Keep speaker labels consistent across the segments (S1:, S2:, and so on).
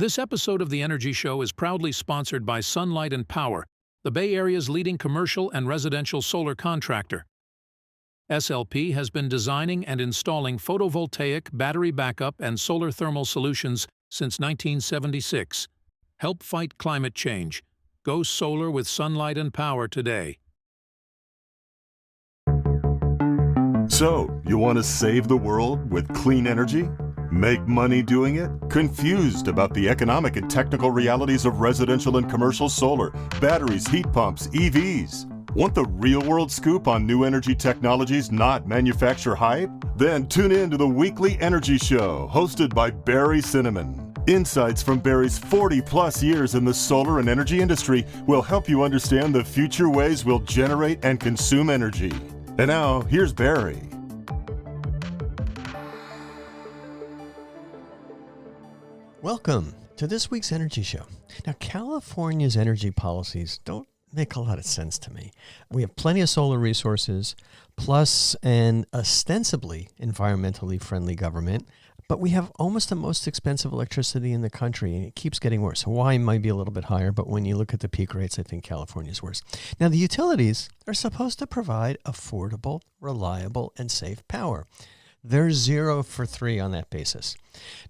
S1: This episode of The Energy Show is proudly sponsored by Sunlight and Power, the Bay Area's leading commercial and residential solar contractor. SLP has been designing and installing photovoltaic, battery backup, and solar thermal solutions since 1976. Help fight climate change. Go solar with Sunlight and Power today.
S2: So, you want to save the world with clean energy? Make money doing it? Confused about the economic and technical realities of residential and commercial solar, batteries, heat pumps, EVs? Want the real-world scoop on new energy technologies, not manufacturer hype? Then tune in to the Weekly Energy Show, hosted by Barry Cinnamon. Insights from Barry's 40-plus years in the solar and energy industry will help you understand the future ways we'll generate and consume energy. And now, here's Barry.
S3: Welcome to this week's Energy Show. Now, California's energy policies don't make a lot of sense to me. We have plenty of solar resources, plus an ostensibly environmentally friendly government, but we have almost the most expensive electricity in the country, and it keeps getting worse. Hawaii might be a little bit higher, but when you look at the peak rates, I think California's worse. Now, the utilities are supposed to provide affordable, reliable, and safe power. They're 0 for 3 on that basis.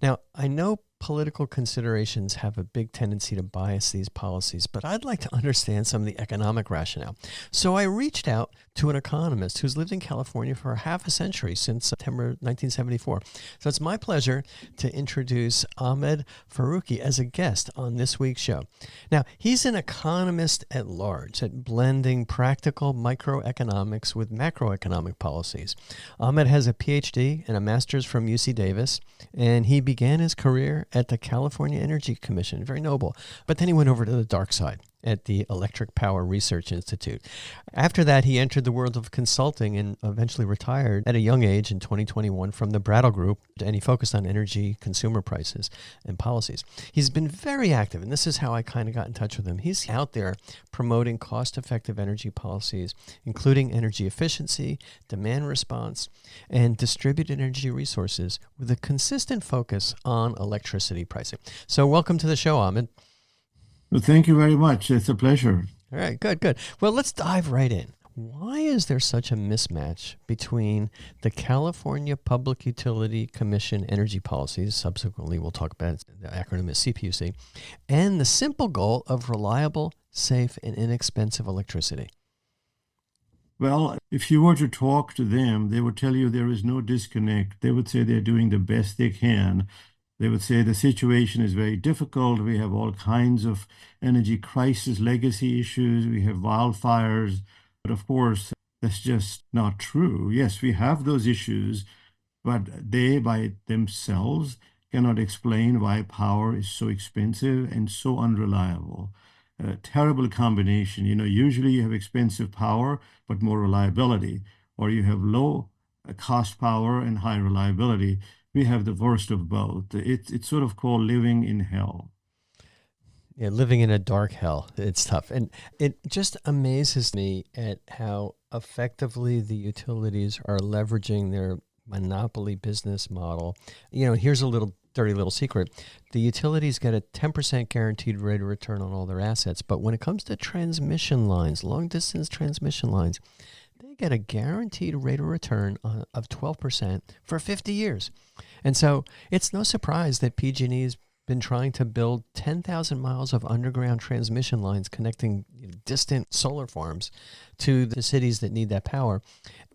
S3: Now, I know political considerations have a big tendency to bias these policies, but I'd like to understand some of the economic rationale. So I reached out to an economist who's lived in California for half a century, since September 1974. So it's my pleasure to introduce Ahmad Faruqui as a guest on this week's show. Now, he's an economist at large at blending practical microeconomics with macroeconomic policies. Ahmad has a PhD and a master's from UC Davis, and he began his career at the California Energy Commission, very noble. But then he went over to the dark side at the Electric Power Research Institute. After that, he entered the world of consulting and eventually retired at a young age in 2021 from the Brattle Group, and he focused on energy, consumer prices, and policies. He's been very active, and this is how I kind of got in touch with him. He's out there promoting cost-effective energy policies, including energy efficiency, demand response, and distributed energy resources with a consistent focus on electricity pricing. So welcome to the show, Ahmed.
S4: Well, thank you very much. It's a pleasure.
S3: All right, good. Well, let's dive right in. Why is there such a mismatch between the California Public Utility Commission energy policies, subsequently we'll talk about it, the acronym is CPUC, and the simple goal of reliable, safe, and inexpensive electricity?
S4: Well, if you were to talk to them, they would tell you there is no disconnect. They would say they're doing the best they can. They would say the situation is very difficult. We have all kinds of energy crisis legacy issues. We have wildfires. But of course, that's just not true. Yes, we have those issues, but they by themselves cannot explain why power is so expensive and so unreliable. A terrible combination. Usually you have expensive power, but more reliability, or you have low cost power and high reliability. We have the worst of both. It's sort of called living in hell.
S3: Yeah, living in a dark hell. It's tough. And it just amazes me at how effectively the utilities are leveraging their monopoly business model. Here's a dirty little secret. The utilities get a 10% guaranteed rate of return on all their assets. But when it comes to transmission lines, long distance transmission lines, they get a guaranteed rate of return of 12% for 50 years. And so it's no surprise that PG&E has been trying to build 10,000 miles of underground transmission lines connecting distant solar farms to the cities that need that power.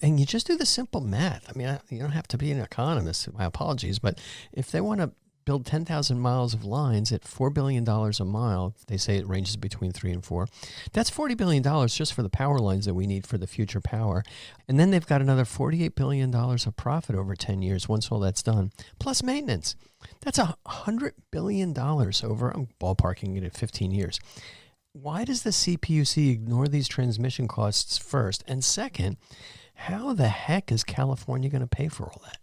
S3: And you just do the simple math. I mean, you don't have to be an economist. My apologies. But if they want to build 10,000 miles of lines at $4 billion a mile, they say it ranges between 3 and 4. That's $40 billion just for the power lines that we need for the future power. And then they've got another $48 billion of profit over 10 years once all that's done, plus maintenance. That's $100 billion over, I'm ballparking it at 15 years. Why does the CPUC ignore these transmission costs first? And second, how the heck is California going to pay for all that?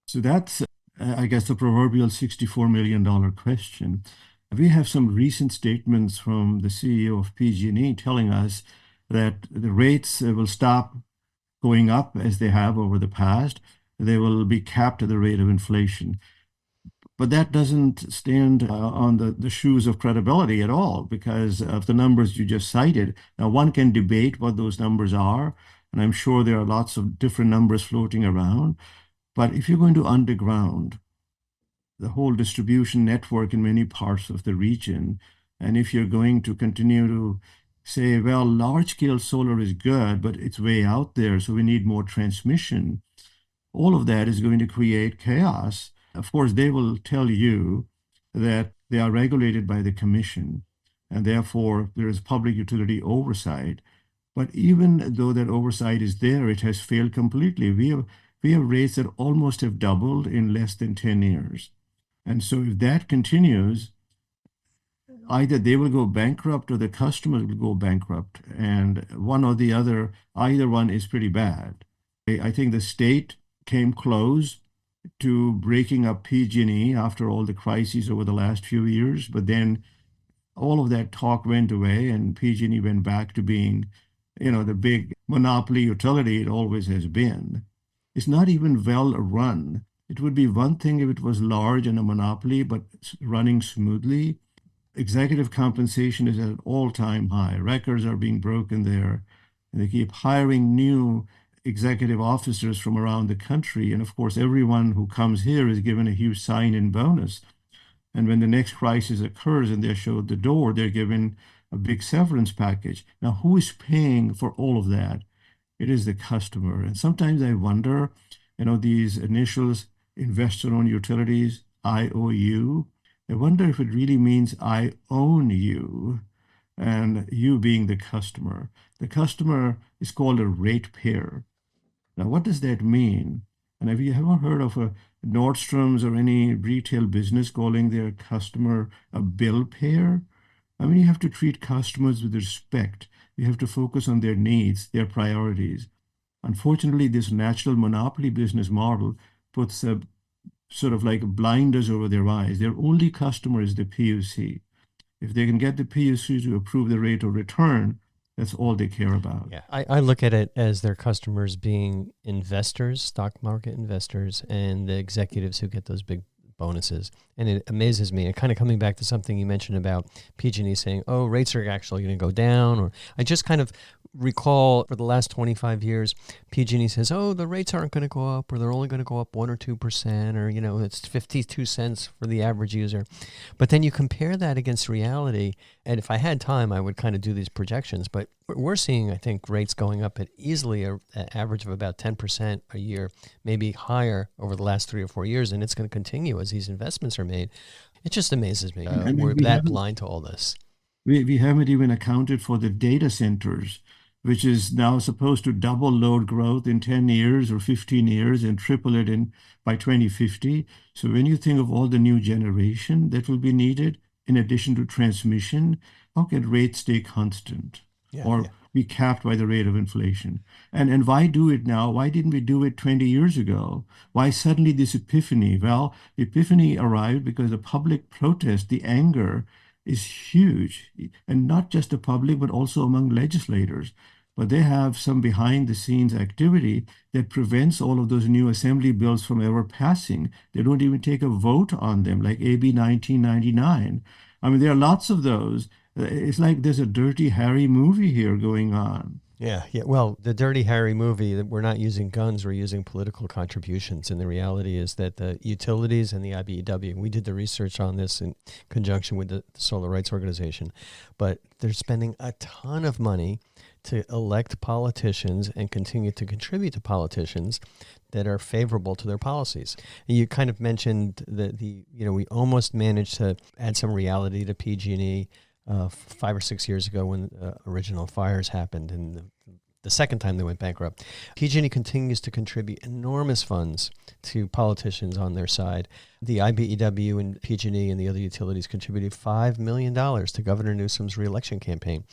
S4: So that's I guess the proverbial $64 million question. We have some recent statements from the CEO of PG&E telling us that the rates will stop going up as they have over the past. They will be capped at the rate of inflation. But that doesn't stand on the shoes of credibility at all because of the numbers you just cited. Now, one can debate what those numbers are, and I'm sure there are lots of different numbers floating around. But if you're going to underground the whole distribution network in many parts of the region, and if you're going to continue to say, well, large scale solar is good, but it's way out there, so we need more transmission, all of that is going to create chaos. Of course, they will tell you that they are regulated by the commission, and therefore there is public utility oversight. But even though that oversight is there, it has failed completely. We have rates that almost have doubled in less than 10 years. And so if that continues, either they will go bankrupt or the customers will go bankrupt. And one or the other, either one is pretty bad. I think the state came close to breaking up PG&E after all the crises over the last few years, but then all of that talk went away and PG&E went back to being, the big monopoly utility it always has been. It's not even well run. It would be one thing if it was large and a monopoly, but running smoothly. Executive compensation is at an all-time high. Records are being broken there, and they keep hiring new executive officers from around the country. And of course, everyone who comes here is given a huge sign-in bonus. And when the next crisis occurs and they're showed the door, they're given a big severance package. Now, who is paying for all of that? It is the customer. And sometimes I wonder, these initials, investor-owned utilities, IOU, I wonder if it really means I own you, and you being the customer. The customer is called a ratepayer. Now, what does that mean? And have you ever heard of a Nordstrom's or any retail business calling their customer a bill payer? I mean, you have to treat customers with respect. You have to focus on their needs, their priorities. Unfortunately, this natural monopoly business model puts a sort of like blinders over their eyes. Their only customer is the PUC. If they can get the PUC to approve the rate of return, that's all they care about.
S3: Yeah, I look at it as their customers being investors, stock market investors, and the executives who get those big bonuses. And it amazes me. And kind of coming back to something you mentioned about PG&E saying, oh, rates are actually going to go down. Or I just kind of recall for the last 25 years, PG&E says, oh, the rates aren't going to go up, or they're only going to go up 1 or 2%, or, it's 52 cents for the average user. But then you compare that against reality. And if I had time, I would kind of do these projections. But we're seeing, I think, rates going up at easily an average of about 10% a year, maybe higher over the last 3 or 4 years. And it's going to continue as these investments are made. It just amazes me. We're that blind to all this.
S4: We haven't even accounted for the data centers, which is now supposed to double load growth in 10 years or 15 years and triple it by 2050. So when you think of all the new generation that will be needed, in addition to transmission, how can rates stay constant or be capped by the rate of inflation? And why do it now? Why didn't we do it 20 years ago? Why suddenly this epiphany? Well, the epiphany arrived because the public protest, the anger, is huge, and not just the public, but also among legislators. But they have some behind-the-scenes activity that prevents all of those new assembly bills from ever passing. They don't even take a vote on them, like AB 1999. I mean, there are lots of those. It's like there's a Dirty Harry movie here going on.
S3: Yeah. Well, the Dirty Harry movie, we're not using guns, we're using political contributions. And the reality is that the utilities and the IBEW, we did the research on this in conjunction with the Solar Rights Organization, but they're spending a ton of money to elect politicians and continue to contribute to politicians that are favorable to their policies. And you kind of mentioned that we almost managed to add some reality to PG&E 5 or 6 years ago when original fires happened and the second time they went bankrupt. PG&E continues to contribute enormous funds to politicians on their side. The IBEW and PG&E and the other utilities contributed $5 million to Governor Newsom's reelection campaign.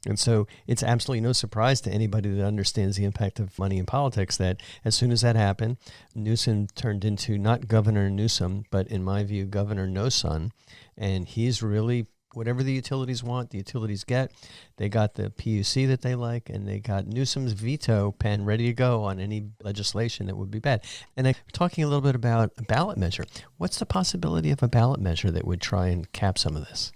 S3: And so it's absolutely no surprise to anybody that understands the impact of money in politics that as soon as that happened, Newsom turned into not Governor Newsom, but in my view, Governor No Son. And he's really whatever the utilities want, the utilities get. They got the PUC that they like, and they got Newsom's veto pen ready to go on any legislation that would be bad. And I'm talking a little bit about a ballot measure. What's the possibility of a ballot measure that would try and cap some of this?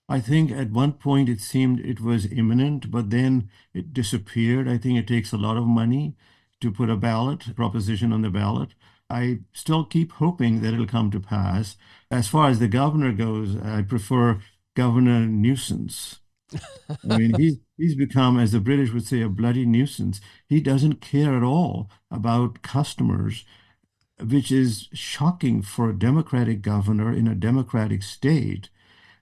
S4: I think at one point it seemed it was imminent, but then it disappeared. I think it takes a lot of money to put a ballot proposition on the ballot. I still keep hoping that it'll come to pass. As far as the governor goes, I prefer Governor Nuisance. I mean, he's become, as the British would say, a bloody nuisance. He doesn't care at all about customers, which is shocking for a Democratic governor in a Democratic state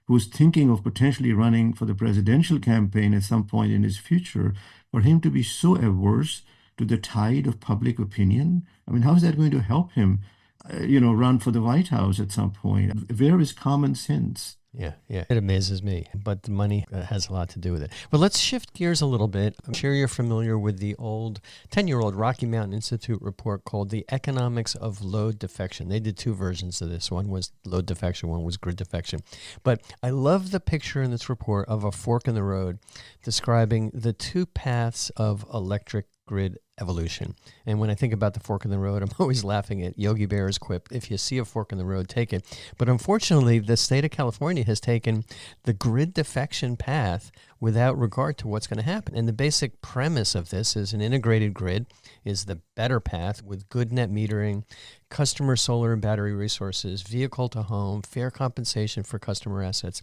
S4: who's thinking of potentially running for the presidential campaign at some point in his future, for him to be so averse to the tide of public opinion. I mean, how is that going to help him, run for the White House at some point? Where is common sense?
S3: Yeah. It amazes me, but the money has a lot to do with it. But let's shift gears a little bit. I'm sure you're familiar with the old 10-year-old Rocky Mountain Institute report called The Economics of Load Defection. They did two versions of this. One was load defection, one was grid defection. But I love the picture in this report of a fork in the road describing the two paths of electric grid evolution. And when I think about the fork in the road, I'm always laughing at Yogi Berra's quip, if you see a fork in the road, take it. But unfortunately, the state of California has taken the grid defection path without regard to what's going to happen. And the basic premise of this is an integrated grid is the better path with good net metering, customer solar and battery resources, vehicle to home, fair compensation for customer assets,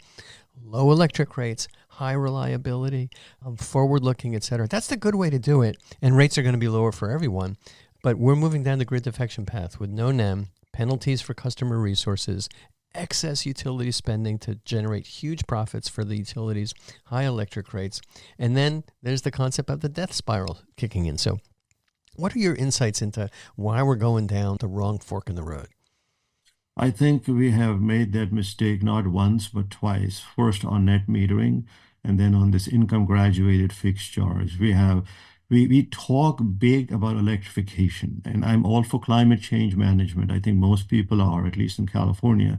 S3: low electric rates, high reliability, forward-looking, et cetera. That's the good way to do it, and rates are going to be lower for everyone. But we're moving down the grid defection path with no NEM, penalties for customer resources, excess utility spending to generate huge profits for the utilities, high electric rates, and then there's the concept of the death spiral kicking in. So what are your insights into why we're going down the wrong fork in the road?
S4: I think we have made that mistake not once, but twice. First on net metering, and then on this income graduated fixed charge. We talk big about electrification, and I'm all for climate change management. I think most people are, at least in California.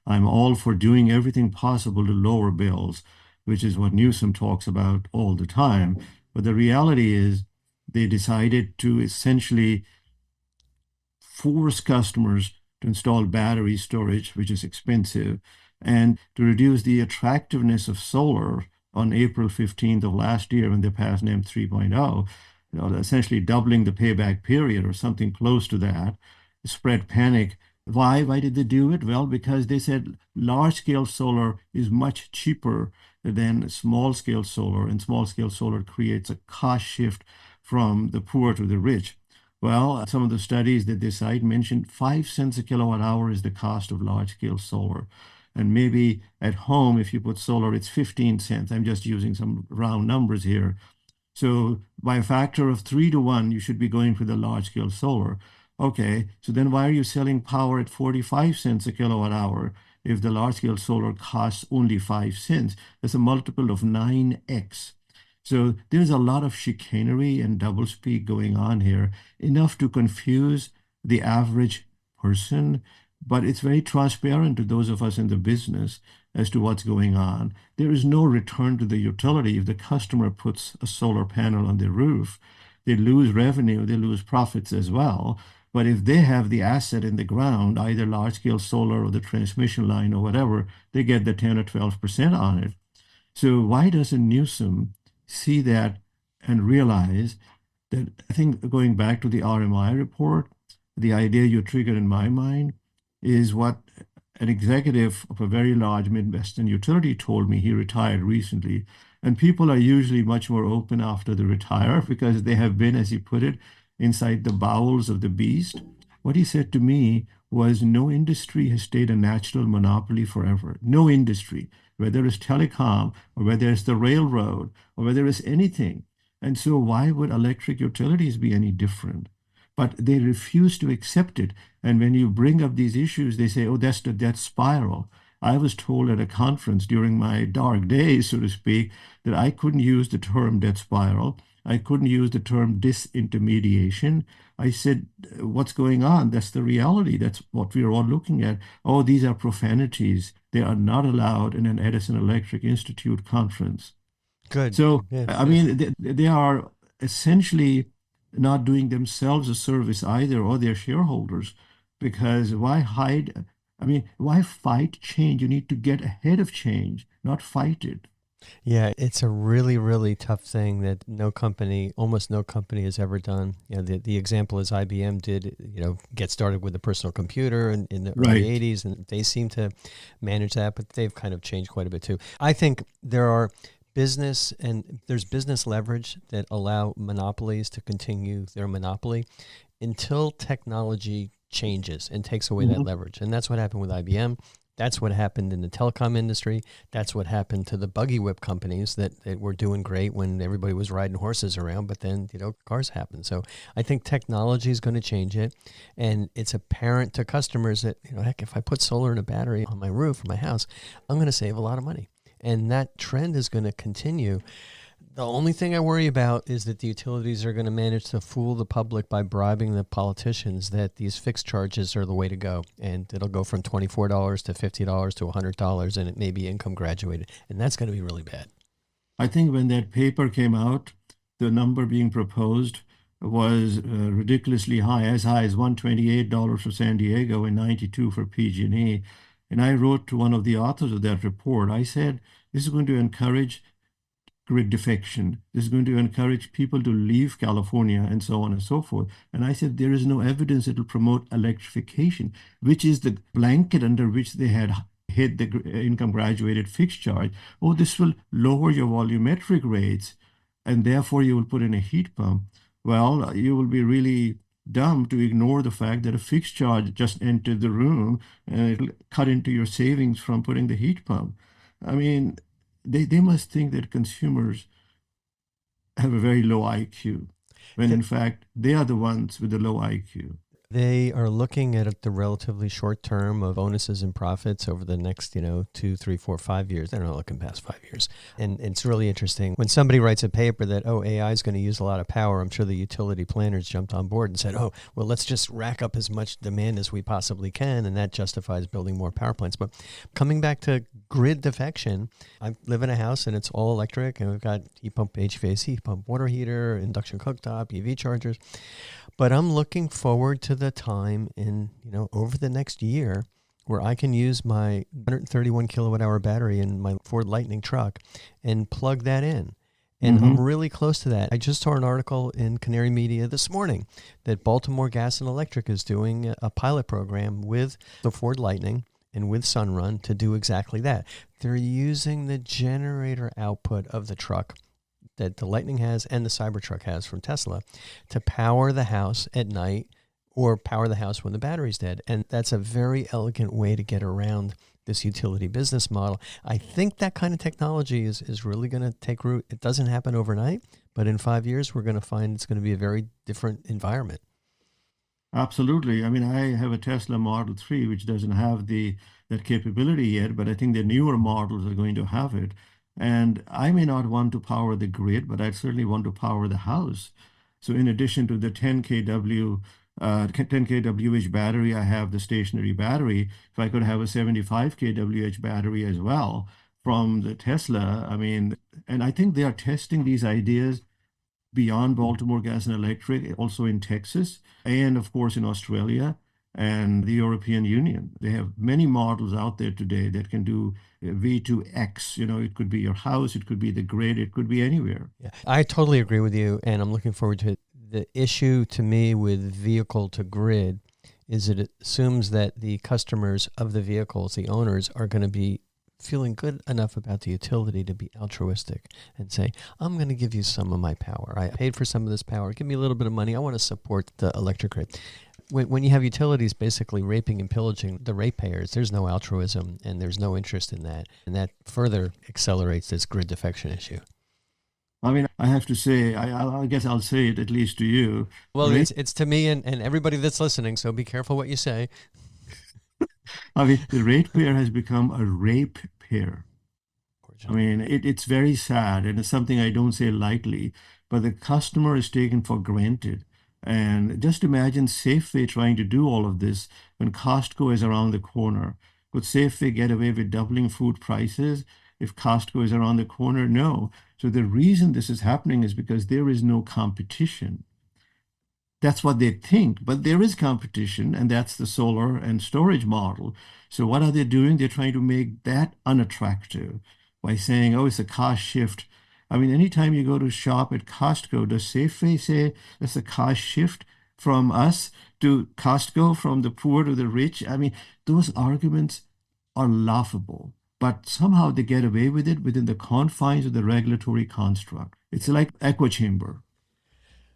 S4: I'm all for doing everything possible to lower bills, which is what Newsom talks about all the time. But the reality is they decided to essentially force customers to install battery storage, which is expensive, and to reduce the attractiveness of solar on April 15th of last year when they passed NEM 3.0, essentially doubling the payback period or something close to that, spread panic. Why? Why did they do it? Well, because they said large-scale solar is much cheaper than small-scale solar, and small-scale solar creates a cost shift from the poor to the rich. Well, some of the studies that they cite mentioned 5 cents a kilowatt hour is the cost of large-scale solar. And maybe at home, if you put solar, it's 15 cents. I'm just using some round numbers here. So by a factor of 3 to 1, you should be going for the large-scale solar. Okay, so then why are you selling power at 45 cents a kilowatt hour if the large-scale solar costs only 5 cents? That's a multiple of 9x. So there's a lot of chicanery and doublespeak going on here, enough to confuse the average person, but it's very transparent to those of us in the business as to what's going on. There is no return to the utility if the customer puts a solar panel on their roof. They lose revenue, they lose profits as well. But if they have the asset in the ground, either large-scale solar or the transmission line or whatever, they get the 10 or 12% on it. So why doesn't Newsom see that and realize that? I think going back to the RMI report, the idea you triggered in my mind is what an executive of a very large Midwestern utility told me. He retired recently. And people are usually much more open after they retire because they have been, as he put it, inside the bowels of the beast. What he said to me was no industry has stayed a natural monopoly forever. No industry, whether it's telecom or whether it's the railroad or whether it's anything. And so why would electric utilities be any different? But they refuse to accept it. And when you bring up these issues, they say, oh, that's the death spiral. I was told at a conference during my dark days, so to speak, that I couldn't use the term death spiral I couldn't use the term disintermediation. I said, what's going on? That's the reality. That's what we are all looking at. Oh, these are profanities. They are not allowed in an Edison Electric Institute conference.
S3: Good.
S4: So,
S3: Yeah.
S4: I mean, they are essentially not doing themselves a service either, or their shareholders, because why hide? I mean, why fight change? You need to get ahead of change, not fight it.
S3: Yeah, it's a really, really tough thing that almost no company has ever done. You know, the example is IBM did, get started with the personal computer in the early
S4: Right.
S3: 80s, and they seem to manage that, but they've kind of changed quite a bit too. I think there's business leverage that allow monopolies to continue their monopoly until technology changes and takes away that
S4: Mhm.
S3: leverage. And that's what happened with IBM. That's what happened in the telecom industry. That's what happened to the buggy whip companies that were doing great when everybody was riding horses around, but then, cars happened. So I think technology is going to change it. And it's apparent to customers that, heck, if I put solar and a battery on my roof or my house, I'm going to save a lot of money. And that trend is going to continue. The only thing I worry about is that the utilities are going to manage to fool the public by bribing the politicians that these fixed charges are the way to go. And it'll go from $24 to $50 to $100, and it may be income graduated. And that's going to be really bad.
S4: I think when that paper came out, the number being proposed was ridiculously high as $128 for San Diego and 92 for PG&E. And I wrote to one of the authors of that report. I said, this is going to encourage grid defection. This is going to encourage people to leave California and so on and so forth. And I said, there is no evidence it will promote electrification, which is the blanket under which they had hit the income graduated fixed charge. Oh, this will lower your volumetric rates, and therefore you will put in a heat pump. Well, you will be really dumb to ignore the fact that a fixed charge just entered the room and it'll cut into your savings from putting the heat pump. I mean, they must think that consumers have a very low IQ, when in fact they are the ones with the low IQ.
S3: They are looking at the relatively short term of bonuses and profits over the next, 2, 3, 4, 5 years. They're not looking past 5 years. And it's really interesting. When somebody writes a paper that, AI is going to use a lot of power, I'm sure the utility planners jumped on board and said, let's just rack up as much demand as we possibly can. And that justifies building more power plants. But coming back to grid defection, I live in a house and it's all electric. And we've got heat pump, HVAC, heat pump, water heater, induction cooktop, EV chargers. But I'm looking forward to the time over the next year where I can use my 131 kilowatt hour battery in my Ford Lightning truck and plug that in. And I'm really close to that. I just saw an article in Canary Media this morning that Baltimore Gas and Electric is doing a pilot program with the Ford Lightning and with Sunrun to do exactly that. They're using the generator output of the truck that the Lightning has and the Cybertruck has from Tesla to power the house at night or power the house when the battery's dead. And that's a very elegant way to get around this utility business model. I think that kind of technology is really going to take root. It doesn't happen overnight, but in 5 years, we're going to find it's going to be a very different environment.
S4: Absolutely. I mean, I have a Tesla Model 3, which doesn't have that capability yet, but I think the newer models are going to have it. And I may not want to power the grid, but I certainly want to power the house. So in addition to the 10 kW 10 kWh battery, I have the stationary battery. If I could have a 75 kWh battery as well from the Tesla, I mean, and I think they are testing these ideas beyond Baltimore Gas and Electric, also in Texas, and of course in Australia and the European Union. They have many models out there today that can do V2X. It could be your house, it could be the grid, it could be anywhere.
S3: Yeah, I totally agree with you, and I'm looking forward to it. The issue to me with vehicle to grid is that it assumes that the customers of the vehicles, the owners, are going to be feeling good enough about the utility to be altruistic and say, I'm going to give you some of my power. I paid for some of this power. Give me a little bit of money. I want to support the electric grid. When you have utilities basically raping and pillaging the ratepayers, there's no altruism and there's no interest in that. And that further accelerates this grid defection issue.
S4: I mean, I have to say, I guess I'll say it at least to you.
S3: Well, it's to me and everybody that's listening, so be careful what you say.
S4: I mean, the ratepayer has become a rape payer. I mean, it's very sad, and it's something I don't say lightly. but the customer is taken for granted. And just imagine Safeway trying to do all of this when Costco is around the corner. Could Safeway get away with doubling food prices if Costco is around the corner? No. So the reason this is happening is because there is no competition. That's what they think, but there is competition, and that's the solar and storage model. So what are they doing? They're trying to make that unattractive by saying, oh, it's a cost shift. I mean, anytime you go to shop at Costco, does Safeway say that's a cost shift from us to Costco, from the poor to the rich? I mean, those arguments are laughable, but somehow they get away with it within the confines of the regulatory construct. It's like echo chamber.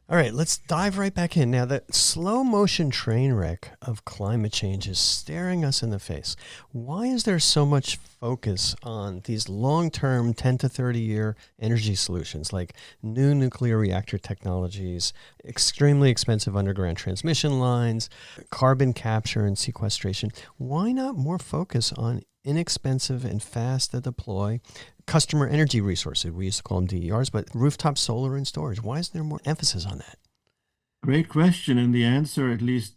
S3: All right, let's dive right back in. Now, the slow motion train wreck of climate change is staring us in the face. Why is there so much focus on these long-term 10 to 30-year energy solutions like new nuclear reactor technologies, extremely expensive underground transmission lines, carbon capture and sequestration? Why not more focus on inexpensive and fast to deploy customer energy resources? We used to call them DERs, but rooftop solar and storage. Why is there more emphasis on that?
S4: Great question. And the answer, at least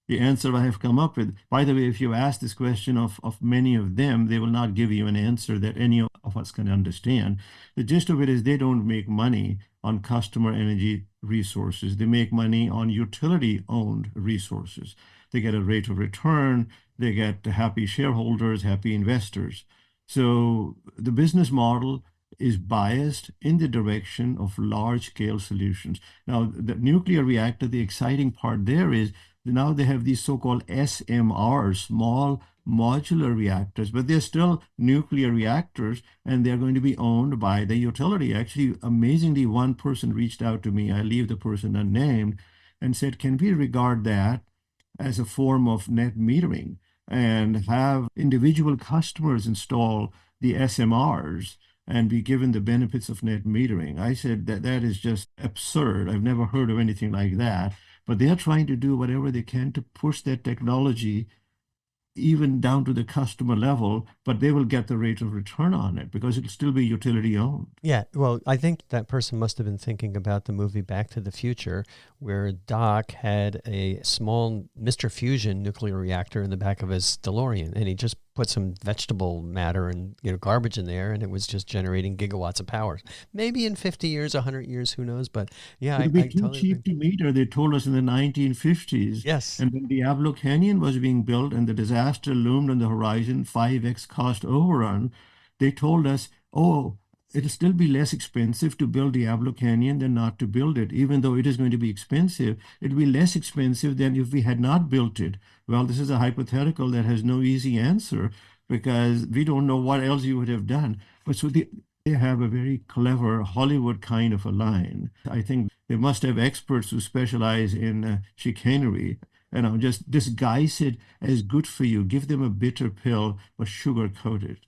S4: the answer I have come up with, by the way, if you ask this question of many of them, they will not give you an answer that any of us can understand. The gist of it is they don't make money on customer energy resources. They make money on utility-owned resources. They get a rate of return. They get happy shareholders, happy investors. So the business model is biased in the direction of large-scale solutions. Now, the nuclear reactor, the exciting part there is now they have these so-called SMRs, small modular reactors, but they're still nuclear reactors, and they're going to be owned by the utility. Actually, amazingly, one person reached out to me, I leave the person unnamed, and said, can we regard that as a form of net metering and have individual customers install the SMRs and be given the benefits of net metering? I said that is just absurd. I've never heard of anything like that. But they are trying to do whatever they can to push that technology even down to the customer level, but they will get the rate of return on it because it'll still be utility owned.
S3: Yeah, well, I think that person must have been thinking about the movie Back to the Future, where Doc had a small Mr. Fusion nuclear reactor in the back of his DeLorean, and he just put some vegetable matter and garbage in there, and it was just generating gigawatts of power. Maybe in 50 years, 100 years, who knows? But yeah,
S4: it'll be too
S3: totally
S4: cheap to meter. They told us in the 1950s.
S3: Yes.
S4: And when Diablo Canyon was being built and the disaster loomed on the horizon, 5x cost overrun, they told us, oh, it'll still be less expensive to build Diablo Canyon than not to build it. Even though it is going to be expensive, it'll be less expensive than if we had not built it. Well, this is a hypothetical that has no easy answer because we don't know what else you would have done. But so they have a very clever Hollywood kind of a line. I think they must have experts who specialize in chicanery. Just disguise it as good for you. Give them a bitter pill, but sugar coated.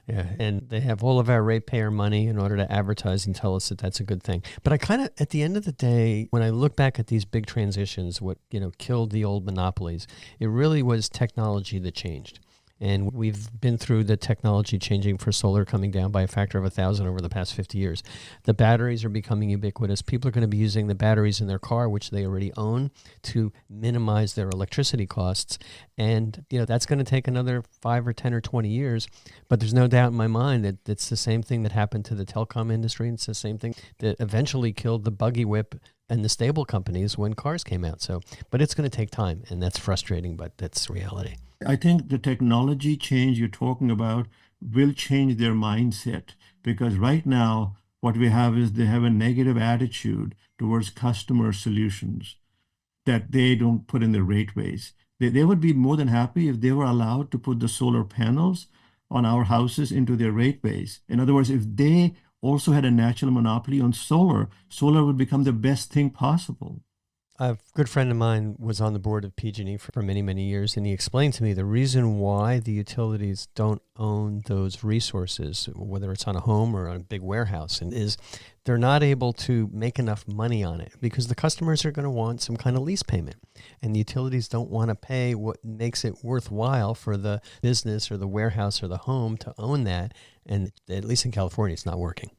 S3: Yeah, and they have all of our ratepayer money in order to advertise and tell us that that's a good thing. But I kind of, at the end of the day, when I look back at these big transitions, what killed the old monopolies, it really was technology that changed. And we've been through the technology changing for solar coming down by a factor of 1,000 over the past 50 years. The batteries are becoming ubiquitous. People are going to be using the batteries in their car, which they already own, to minimize their electricity costs. And, that's going to take another 5 or 10 or 20 years. But there's no doubt in my mind that it's the same thing that happened to the telecom industry. And it's the same thing that eventually killed the buggy whip and the stable companies when cars came out. But it's going to take time, and that's frustrating, but that's reality.
S4: I think the technology change you're talking about will change their mindset because right now what we have is they have a negative attitude towards customer solutions that they don't put in the rateways. They would be more than happy if they were allowed to put the solar panels on our houses into their rateways. In other words, if they also had a natural monopoly on solar, solar would become the best thing possible.
S3: A good friend of mine was on the board of PG&E for many, many years, and he explained to me the reason why the utilities don't own those resources, whether it's on a home or on a big warehouse, and is they're not able to make enough money on it because the customers are going to want some kind of lease payment, and the utilities don't want to pay what makes it worthwhile for the business or the warehouse or the home to own that, and at least in California, it's not working.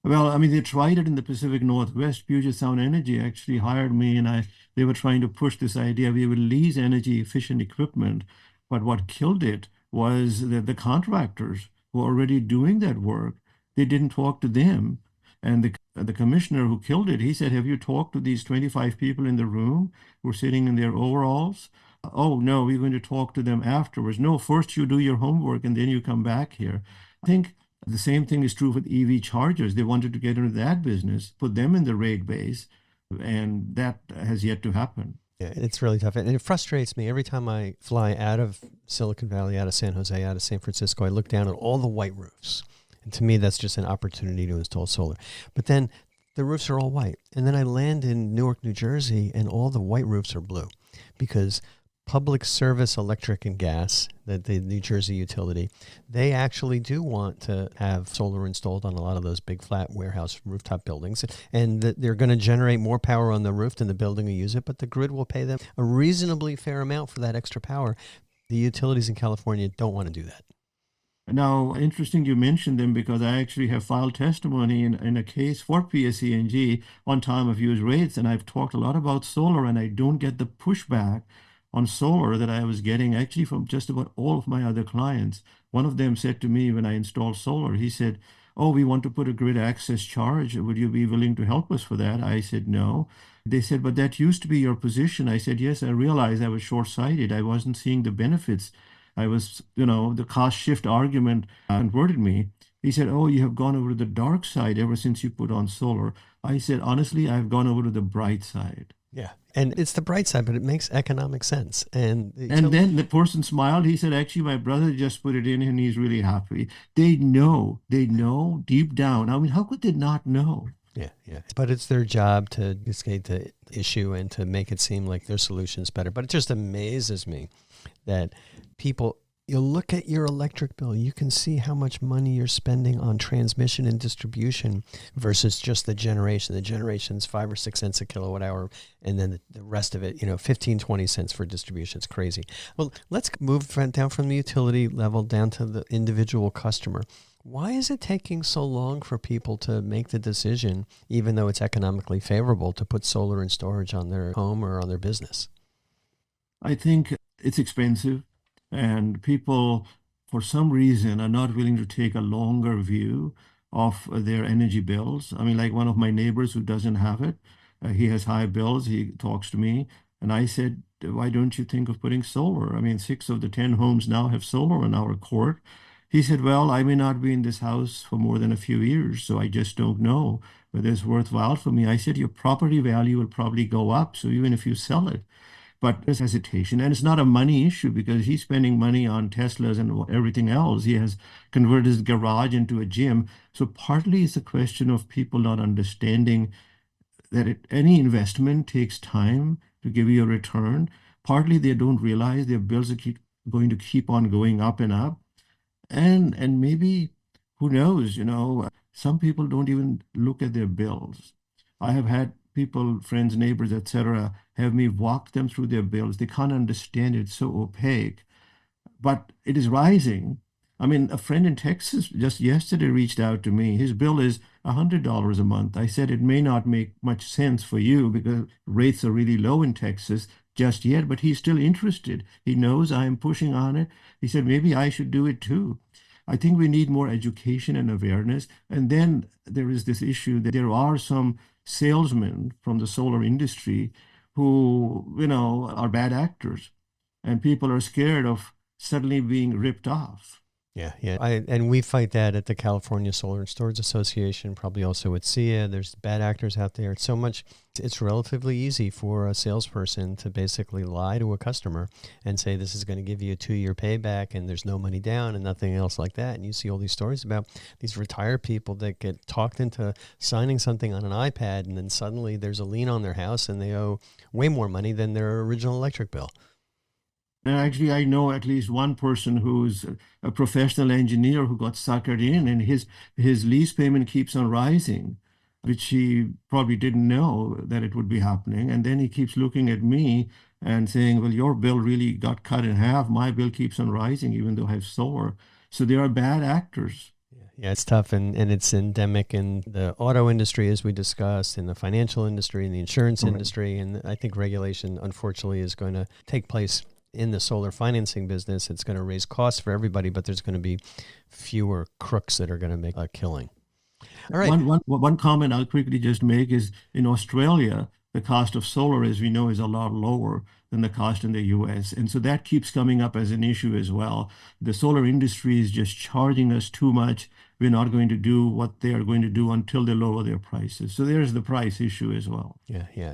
S4: Well, I mean, they tried it in the Pacific Northwest. Puget Sound Energy actually hired me, and they were trying to push this idea we would lease energy efficient equipment. But what killed it was that the contractors who were already doing that work, they didn't talk to them. And the commissioner who killed it, he said, "Have you talked to these 25 people in the room who are sitting in their overalls?" "Oh, no, we're going to talk to them afterwards." "No, first you do your homework and then you come back here." I think the same thing is true with EV chargers. They wanted to get into that business, put them in the rate base, and that has yet to happen.
S3: Yeah, it's really tough. And it frustrates me every time I fly out of Silicon Valley, out of San Jose, out of San Francisco. I look down at all the white roofs. And to me, that's just an opportunity to install solar. But then the roofs are all white. And then I land in Newark, New Jersey, and all the white roofs are blue because Public Service Electric and Gas, the New Jersey utility, they actually do want to have solar installed on a lot of those big flat warehouse rooftop buildings. And they're going to generate more power on the roof than the building will use it, but the grid will pay them a reasonably fair amount for that extra power. The utilities in California don't want to do that.
S4: Now, interesting you mentioned them because I actually have filed testimony in a case for PSE&G on time of use rates, and I've talked a lot about solar, and I don't get the pushback on solar that I was getting actually from just about all of my other clients. One of them said to me when I installed solar, he said, "Oh, we want to put a grid access charge. Would you be willing to help us for that?" I said, "No." They said, "But that used to be your position." I said, "Yes, I realized I was short-sighted. I wasn't seeing the benefits. I was, the cost shift argument converted me." He said, "Oh, you have gone over to the dark side ever since you put on solar." I said, "Honestly, I've gone over to the bright side."
S3: Yeah. And it's the bright side, but it makes economic sense. And
S4: then the person smiled. He said, "Actually, my brother just put it in and he's really happy." They know deep down. I mean, how could they not know?
S3: Yeah, yeah. But it's their job to escape the issue and to make it seem like their solution's better. But it just amazes me that people, you look at your electric bill, you can see how much money you're spending on transmission and distribution versus just the generation. The generation's 5 or 6 cents a kilowatt hour, and then the rest of it, 15, 20 cents for distribution. It's crazy. Well, let's move down from the utility level down to the individual customer. Why is it taking so long for people to make the decision, even though it's economically favorable, to put solar and storage on their home or on their business?
S4: I think it's expensive, and people, for some reason, are not willing to take a longer view of their energy bills. I mean, like one of my neighbors who doesn't have it, he has high bills. He talks to me, and I said, "Why don't you think of putting solar?" I mean, 6 of the 10 homes now have solar in our court. He said, "Well, I may not be in this house for more than a few years, so I just don't know whether it's worthwhile for me." I said, "Your property value will probably go up, so even if you sell it." But there's hesitation, and it's not a money issue because he's spending money on Teslas and everything else. He has converted his garage into a gym. So partly it's a question of people not understanding that any investment takes time to give you a return. Partly they don't realize their bills are going to keep on going up and up. And maybe, who knows, some people don't even look at their bills. I have had people, friends, neighbors, etc., have me walk them through their bills. They can't understand it. It's so opaque. But it is rising. I mean, a friend in Texas just yesterday reached out to me. His bill is $100 a month. I said it may not make much sense for you because rates are really low in Texas just yet, but he's still interested. He knows I'm pushing on it. He said, maybe I should do it too. I think we need more education and awareness. And then there is this issue that there are some salesmen from the solar industry who, are bad actors, and people are scared of suddenly being ripped off.
S3: Yeah, yeah. And we fight that at the California Solar and Storage Association, probably also at SEIA. There's bad actors out there. It's so much, it's relatively easy for a salesperson to basically lie to a customer and say, this is going to give you a 2-year payback and there's no money down and nothing else like that. And you see all these stories about these retired people that get talked into signing something on an iPad, and then suddenly there's a lien on their house and they owe way more money than their original electric bill.
S4: And actually, I know at least one person who's a professional engineer who got suckered in, and his lease payment keeps on rising, which he probably didn't know that it would be happening. And then he keeps looking at me and saying, "Well, your bill really got cut in half. My bill keeps on rising, even though I have solar." So there are bad actors.
S3: Yeah, it's tough, and it's endemic in the auto industry, as we discussed, in the financial industry, in the insurance industry, and I think regulation, unfortunately, is going to take place in the solar financing business. It's going to raise costs for everybody, but there's going to be fewer crooks that are going to make a killing. All right.
S4: One comment I'll quickly just make is in Australia, the cost of solar, as we know, is a lot lower than the cost in the US. And so that keeps coming up as an issue as well. The solar industry is just charging us too much. We're not going to do what they are going to do until they lower their prices. So there's the price issue as well.
S3: Yeah, yeah.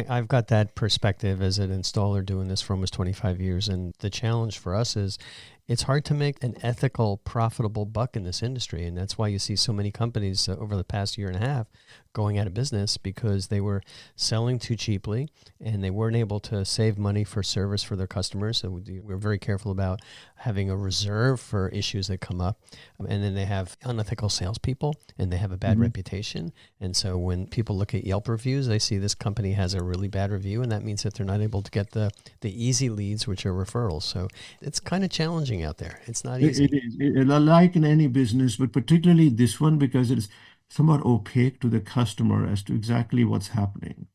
S3: I've got that perspective as an installer doing this for almost 25 years. And the challenge for us is it's hard to make an ethical, profitable buck in this industry. And that's why you see so many companies over the past year and a half going out of business, because they were selling too cheaply and they weren't able to save money for service for their customers. So we're very careful about having a reserve for issues that come up. And then they have unethical salespeople and they have a bad reputation. And so when people look at Yelp reviews, they see this company has a really bad review, and that means that they're not able to get the easy leads, which are referrals. So it's kind of challenging out there. It's not easy.
S4: It is, like in any business, but particularly this one, because it is somewhat opaque to the customer as to exactly what's happening.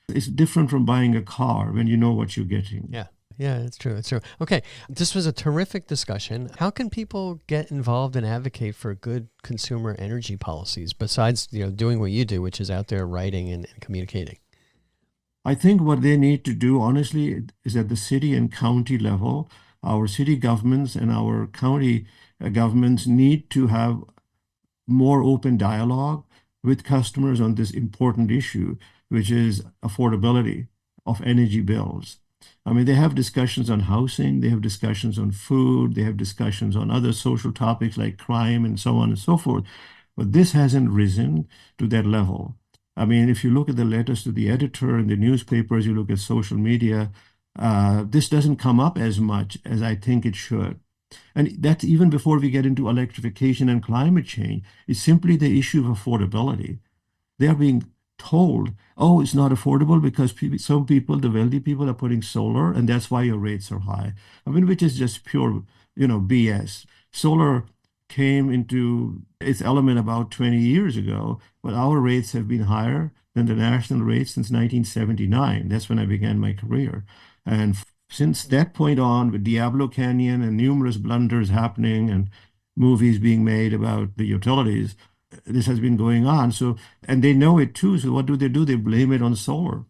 S4: It's different from buying a car when you know what you're getting.
S3: Yeah. Yeah, it's true. It's true. Okay. This was a terrific discussion. How can people get involved and advocate for good consumer energy policies besides, doing what you do, which is out there writing and communicating?
S4: I think what they need to do, honestly, is at the city and county level, our city governments and our county governments need to have more open dialogue with customers on this important issue, which is affordability of energy bills. I mean, they have discussions on housing, they have discussions on food, they have discussions on other social topics like crime and so on and so forth. But this hasn't risen to that level. I mean, if you look at the letters to the editor in the newspapers, you look at social media, this doesn't come up as much as I think it should. And that's even before we get into electrification and climate change. It's simply the issue of affordability. They're being told, oh, it's not affordable because some people, the wealthy people, are putting solar, and that's why your rates are high. I mean, which is just pure, BS. Solar came into its element about 20 years ago, but our rates have been higher than the national rates since 1979. That's when I began my career. And since that point on, with Diablo Canyon and numerous blunders happening and movies being made about the utilities, this has been going on. So, and they know it too. So what do? They blame it on solar,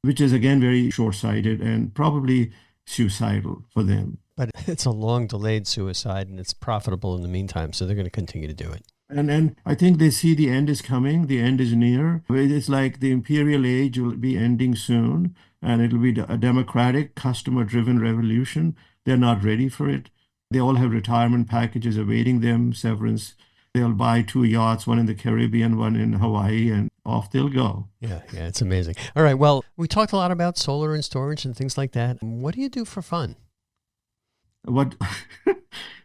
S4: which is again very short-sighted and probably suicidal for them.
S3: But it's a long delayed suicide, and it's profitable in the meantime. So they're going to continue to do it.
S4: And I think they see the end is coming. The end is near. It's like the imperial age will be ending soon, and it'll be a democratic, customer-driven revolution. They're not ready for it. They all have retirement packages awaiting them, severance. They'll buy 2 yachts, one in the Caribbean, one in Hawaii, and off they'll go.
S3: Yeah, it's amazing. All right, well, we talked a lot about solar and storage and things like that. What do you do for fun?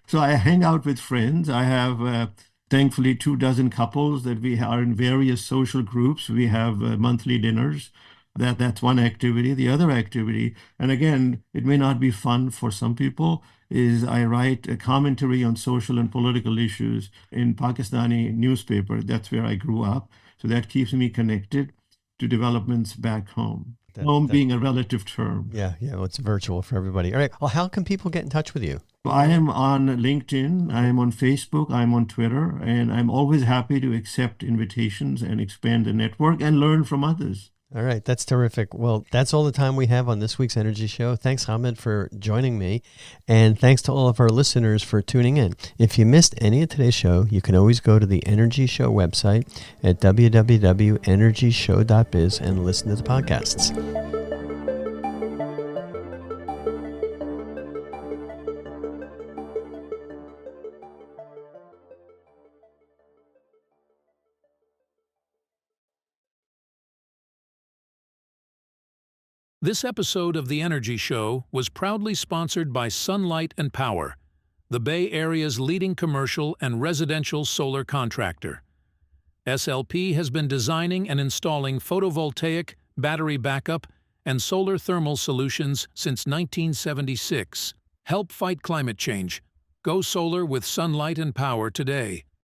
S4: So I hang out with friends. I have thankfully 24 couples that we are in various social groups. We have monthly dinners. That's one activity. The other activity, and again, it may not be fun for some people, is I write a commentary on social and political issues in Pakistani newspaper. That's where I grew up. So that keeps me connected to developments back home. Home being a relative term.
S3: Yeah, well, it's virtual for everybody. All right, well, how can people get in touch with you?
S4: I am on LinkedIn, I am on Facebook, I'm on Twitter, and I'm always happy to accept invitations and expand the network and learn from others.
S3: All right, that's terrific. Well, that's all the time we have on this week's Energy Show. Thanks, Ahmad, for joining me. And thanks to all of our listeners for tuning in. If you missed any of today's show, you can always go to the Energy Show website at www.energyshow.biz and listen to the podcasts.
S1: This episode of The Energy Show was proudly sponsored by Sunlight and Power, the Bay Area's leading commercial and residential solar contractor. SLP has been designing and installing photovoltaic, battery backup, and solar thermal solutions since 1976. Help fight climate change. Go solar with Sunlight and Power today.